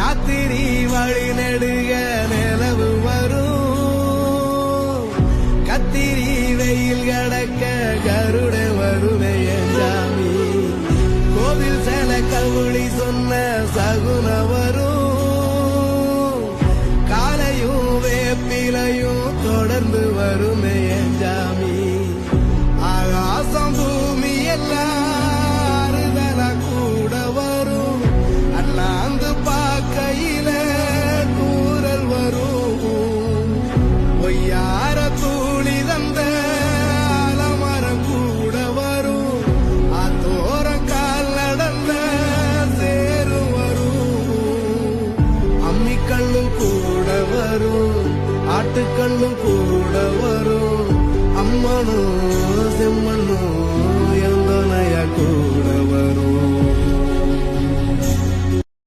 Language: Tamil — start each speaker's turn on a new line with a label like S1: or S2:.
S1: ராத்திரி வழி நெடுக நிலவு வரும் கத்திரி வெயில் கடக்க கருட வருமே சாமி கோவில் செல கவுளி சொன்ன சகுன வரும் காலையும் வேப்பிலையும் தொடர்ந்து வருமே சாமி ஆகாசம் பூமி எல்லாம் கூட வரும் அண்ணாந்து பார்க்கையில கூறல் வரும் பொய்யார தூளி தந்த அலமரம் கூட வரும் அத்தோர கால் நடந்த சேரும் வரும் அம்மிக்கல்லும் கூட வரும் ஆட்டுக்கல்லும் கூட வரும் அம்மனும் செம்மனும் எந்தனைய கூட வரும்